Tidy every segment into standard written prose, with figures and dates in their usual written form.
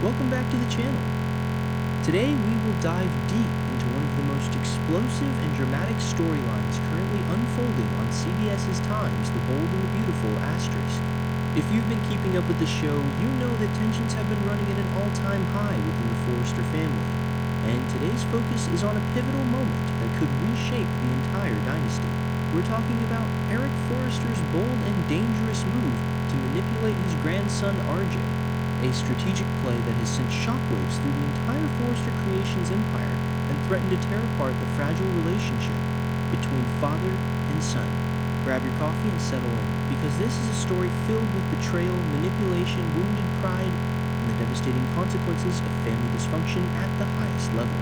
Welcome back to the channel. Today we will dive deep into one of the most explosive and dramatic storylines currently unfolding on CBS's Times, The Bold and the Beautiful Asterisk. If you've been keeping up with the show, you know that tensions have been running at an all-time high within the Forrester family, and today's focus is on a pivotal moment that could reshape the entire dynasty. We're talking about Eric Forrester's bold and dangerous move to manipulate his grandson RJ, a strategic play that has sent shockwaves through the entire Forrester Creations empire and threatened to tear apart the fragile relationship between father and son. Grab your coffee and settle in, because this is a story filled with betrayal, manipulation, wounded pride, and the devastating consequences of family dysfunction at the highest level.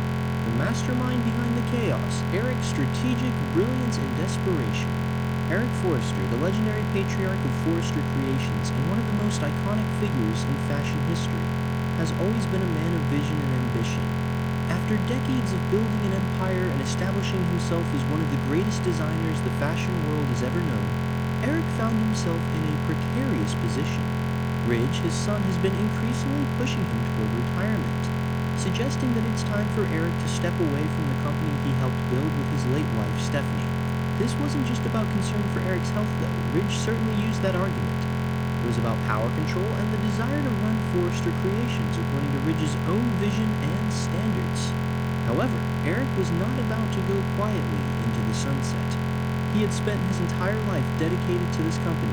The mastermind behind the chaos, Eric's strategic brilliance and desperation. Eric Forrester, the legendary patriarch of Forrester Creations and one of the most iconic figures in fashion history, has always been a man of vision and ambition. After decades of building an empire and establishing himself as one of the greatest designers the fashion world has ever known, Eric found himself in a precarious position. Ridge, his son, has been increasingly pushing him toward retirement, suggesting that it's time for Eric to step away from the company he helped build with his late wife, Stephanie. This wasn't just about concern for Eric's health, though. Ridge certainly used that argument. It was about power control and the desire to run Forrester Creations according to Ridge's own vision and standards. However, Eric was not about to go quietly into the sunset. He had spent his entire life dedicated to this company,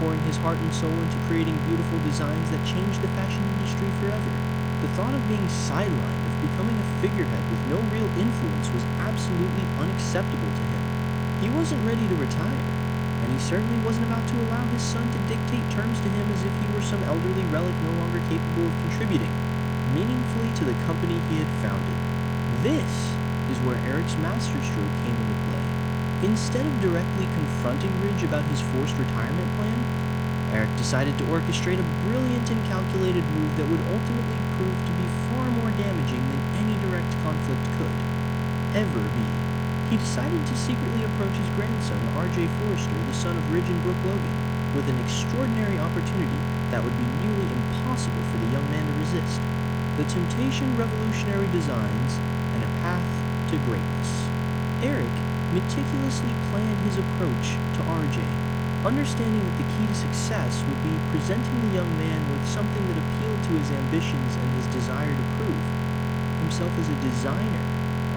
pouring his heart and soul into creating beautiful designs that changed the fashion industry forever. The thought of being sidelined, of becoming a figurehead with no real influence, was absolutely unacceptable to him. He wasn't ready to retire, and he certainly wasn't about to allow his son to dictate terms to him as if he were some elderly relic no longer capable of contributing meaningfully to the company he had founded. This is where Eric's masterstroke came into play. Instead of directly confronting Ridge about his forced retirement plan, Eric decided to orchestrate a brilliant and calculated move that would ultimately prove to be far more damaging than any direct conflict could ever be. He decided to secretly approach his grandson, RJ Forrester, the son of Ridge and Brooke Logan, with an extraordinary opportunity that would be nearly impossible for the young man to resist: the Temptation revolutionary designs and a path to greatness. Eric meticulously planned his approach to RJ, understanding that the key to success would be presenting the young man with something that appealed to his ambitions and his desire to prove himself as a designer.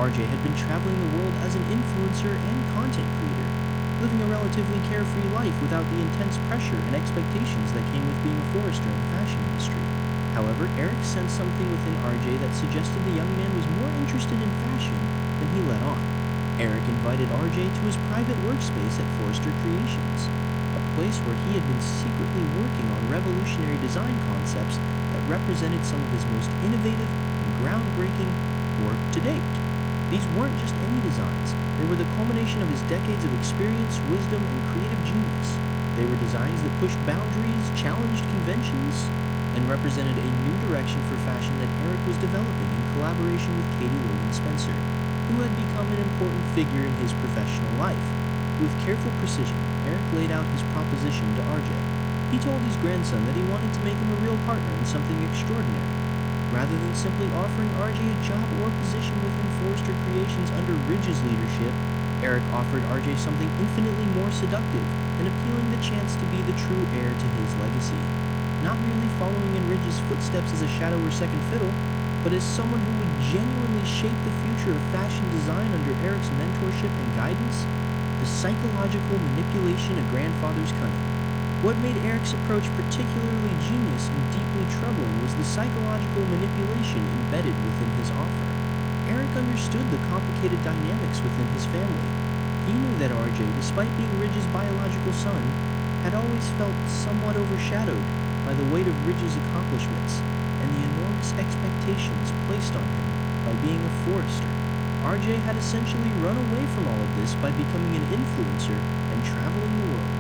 RJ had been traveling the world as an influencer and content creator, living a relatively carefree life without the intense pressure and expectations that came with being a Forrester in the fashion industry. However, Eric sensed something within RJ that suggested the young man was more interested in fashion than he let on. Eric invited RJ to his private workspace at Forrester Creations, a place where he had been secretly working on revolutionary design concepts that represented some of his most innovative and groundbreaking work to date. These weren't just any designs, they were the culmination of his decades of experience, wisdom, and creative genius. They were designs that pushed boundaries, challenged conventions, and represented a new direction for fashion that Eric was developing in collaboration with Katie Logan Spencer, who had become an important figure in his professional life. With careful precision, Eric laid out his proposition to RJ. He told his grandson that he wanted to make him a real partner in something extraordinary. Rather than simply offering RJ a job or position within Forrester Creations under Ridge's leadership, Eric offered RJ something infinitely more seductive and appealing: the chance to be the true heir to his legacy. Not merely following in Ridge's footsteps as a shadow or second fiddle, but as someone who would genuinely shape the future of fashion design under Eric's mentorship and guidance. The psychological manipulation of grandfather's cunning. What made Eric's approach particularly genius and deeply troubling was the psychological manipulation embedded within his offer. Eric understood the complicated dynamics within his family. He knew that RJ, despite being Ridge's biological son, had always felt somewhat overshadowed by the weight of Ridge's accomplishments and the enormous expectations placed on him by being a Forrester. RJ had essentially run away from all of this by becoming an influencer and traveling the world,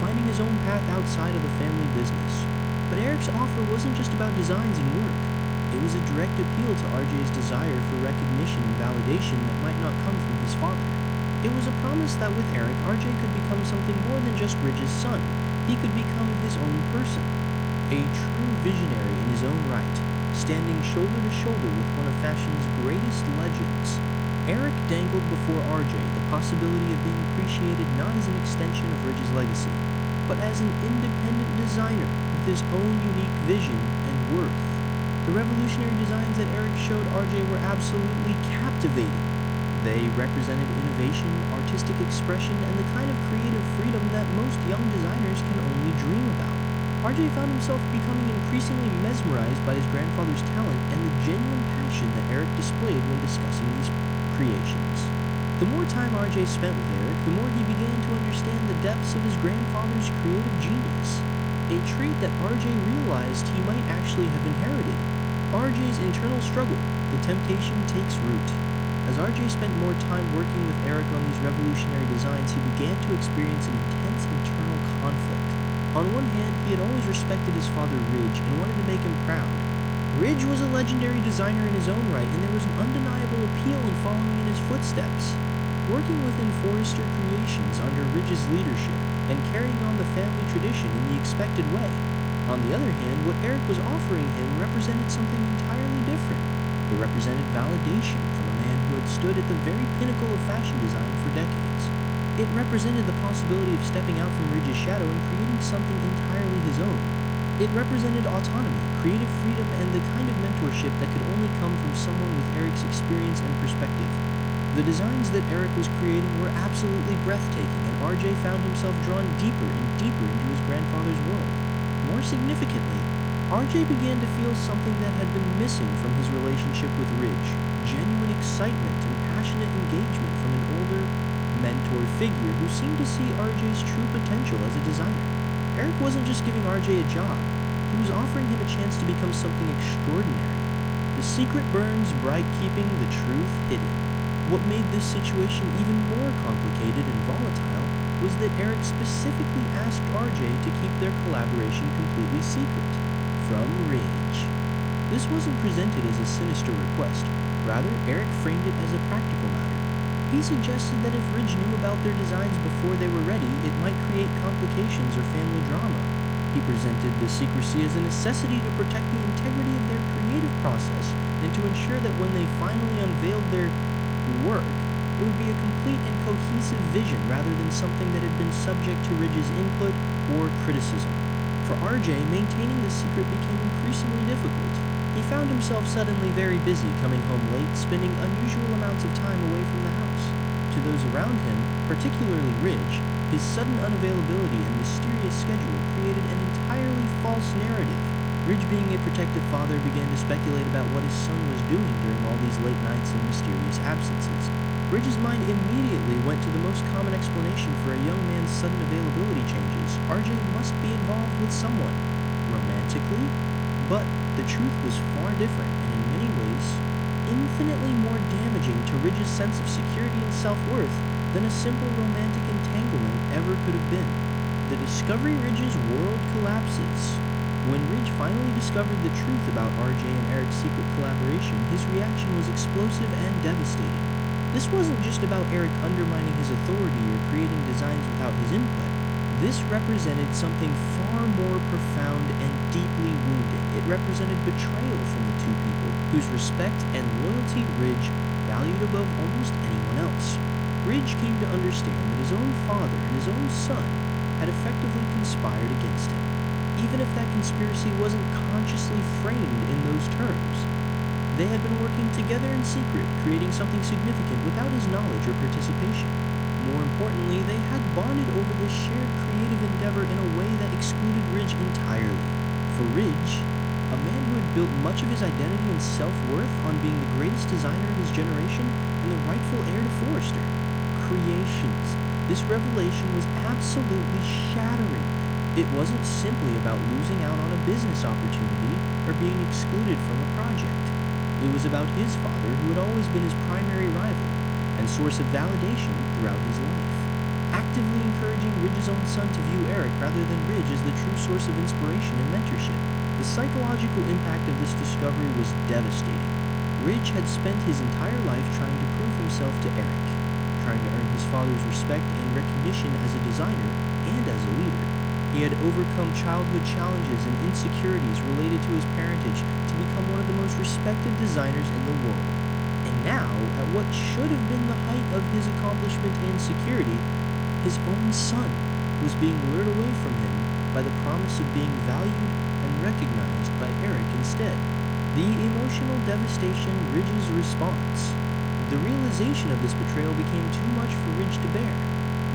finding his own path outside of the family business. But Eric's offer wasn't just about designs and work. It was a direct appeal to RJ's desire for recognition and validation that might not come from his father. It was a promise that with Eric, RJ could become something more than just Ridge's son. He could become his own person, a true visionary in his own right. standing shoulder to shoulder with one of fashion's greatest legends. Eric dangled before RJ the possibility of being appreciated not as an extension of Ridge's legacy, but as an independent designer with his own unique vision and worth. The revolutionary designs that Eric showed RJ were absolutely captivating. They represented innovation, artistic expression, and the kind of creative freedom that most young designers can only dream about. RJ found himself becoming increasingly mesmerized by his grandfather's talent and the genuine passion that Eric displayed when discussing these creations. The more time RJ spent with Eric, the more he began to understand the depths of his grandfather's creative genius, a trait that RJ realized he might actually have inherited. RJ's internal struggle, the temptation takes root. As RJ spent more time working with Eric on these revolutionary designs, he began to experience an intense internal conflict. On one hand, he had always respected his father Ridge and wanted to make him proud. Ridge was a legendary designer in his own right, and there was an undeniable appeal in following in his footsteps. Working within Forrester Creations under Ridge's leadership and carrying on the family tradition in the expected way. On the other hand, what Eric was offering him represented something entirely different. It represented validation from a man who had stood at the very pinnacle of fashion design for decades. It represented the possibility of stepping out from Ridge's shadow and creating something entirely his own. It represented autonomy, creative freedom, and the kind of mentorship that could only come from someone with Eric's experience and perspective. The designs that Eric was creating were absolutely breathtaking, and RJ found himself drawn deeper and deeper into his grandfather's world. More significantly, RJ began to feel something that had been missing from his relationship with Ridge: genuine excitement and passionate engagement from an older, mentor figure who seemed to see RJ's true potential as a designer. Eric wasn't just giving RJ a job, he was offering him a chance to become something extraordinary. The secret burns bright, keeping the truth hidden. What made this situation even more complicated and volatile was that Eric specifically asked RJ to keep their collaboration completely secret from Ridge. This wasn't presented as a sinister request, rather Eric framed it as a practical matter. He suggested that if Ridge knew about their designs before they were ready, it might create complications or family drama. He presented the secrecy as a necessity to protect the integrity of their creative process and to ensure that when they finally unveiled their work, it would be a complete and cohesive vision rather than something that had been subject to Ridge's input or criticism. For RJ, maintaining the secret became increasingly difficult. He found himself suddenly very busy, coming home late, spending unusual amounts of time away from the house. To those around him, particularly Ridge, his sudden unavailability and mysterious schedule created an entirely false narrative. Ridge, being a protective father, began to speculate about what his son was doing during all these late nights and mysterious absences. Ridge's mind immediately went to the most common explanation for a young man's sudden availability changes. RJ must be involved with someone, romantically, but the truth was far different and in many ways infinitely more damaging to Ridge's sense of security and self-worth than a simple romantic entanglement ever could have been. The discovery Ridge's world collapses. When Ridge finally discovered the truth about RJ and Eric's secret collaboration, his reaction was explosive and devastating. This wasn't just about Eric undermining his authority or creating designs without his input. This represented something far more profound and deeply wounding. It represented betrayal from the two people, whose respect and loyalty Ridge valued above almost anyone else. Ridge came to understand that his own father and his own son had effectively conspired against him, even if that conspiracy wasn't consciously framed in those terms. They had been working together in secret, creating something significant without his knowledge or participation. More importantly, they had bonded over this shared creative endeavor in a way that excluded Ridge entirely. For Ridge, a man who had built much of his identity and self-worth on being the greatest designer of his generation and the rightful heir to Forrester Creations, this revelation was absolutely shattering. It wasn't simply about losing out on a business opportunity or being excluded from a project. It was about his father, who had always been his primary rival and source of validation throughout his life, actively encouraging Ridge's own son to view Eric rather than Ridge as the true source of inspiration and mentorship. The psychological impact of this discovery was devastating. Ridge had spent his entire life trying to prove himself to Eric, trying to earn his father's respect and recognition as a designer and as a leader. He had overcome childhood challenges and insecurities related to his parentage to become one of the respected designers in the world. And now, at what should have been the height of his accomplishment and security, his own son was being lured away from him by the promise of being valued and recognized by Eric instead. The emotional devastation Ridge's response. The realization of this betrayal became too much for Ridge to bear.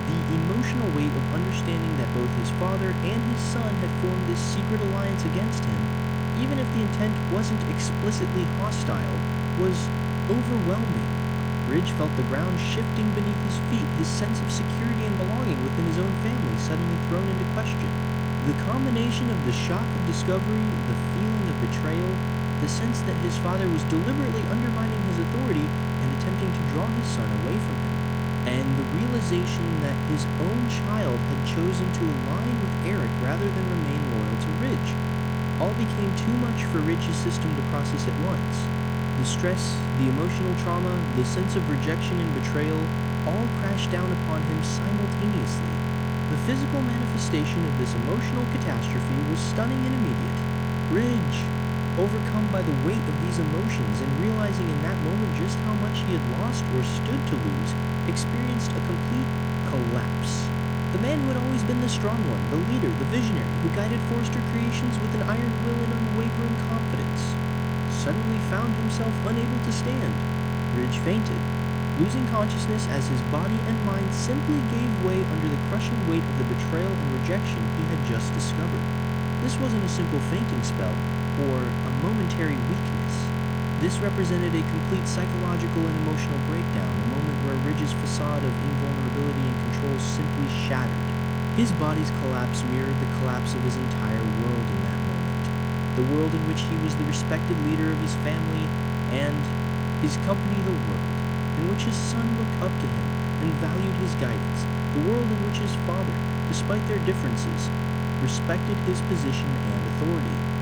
The emotional weight of understanding that both his father and his son had formed this secret alliance against him, even if the intent wasn't explicitly hostile, was overwhelming. Ridge felt the ground shifting beneath his feet, his sense of security and belonging within his own family suddenly thrown into question. The combination of the shock of discovery, the feeling of betrayal, the sense that his father was deliberately undermining his authority and attempting to draw his son away from him, and the realization that his own child had chosen to align with Eric rather than remain loyal to Ridge, all became too much for Ridge's system to process at once. The stress, the emotional trauma, the sense of rejection and betrayal all crashed down upon him simultaneously. The physical manifestation of this emotional catastrophe was stunning and immediate. Ridge, overcome by the weight of these emotions and realizing in that moment just how much he had lost or stood to lose, experienced a complete collapse. The man who had always been the strong one, the leader, the visionary, who guided Forrester Creations with an iron will and unwavering confidence, suddenly found himself unable to stand. Ridge fainted, losing consciousness as his body and mind simply gave way under the crushing weight of the betrayal and rejection he had just discovered. This wasn't a simple fainting spell, or a momentary weakness. This represented a complete psychological and emotional breakdown, a moment where Ridge's facade of invulnerability and control simply shattered. His body's collapse mirrored the collapse of his entire world in that moment. The world in which he was the respected leader of his family and his company, the world, in which his son looked up to him and valued his guidance, the world in which his father, despite their differences, respected his position and authority.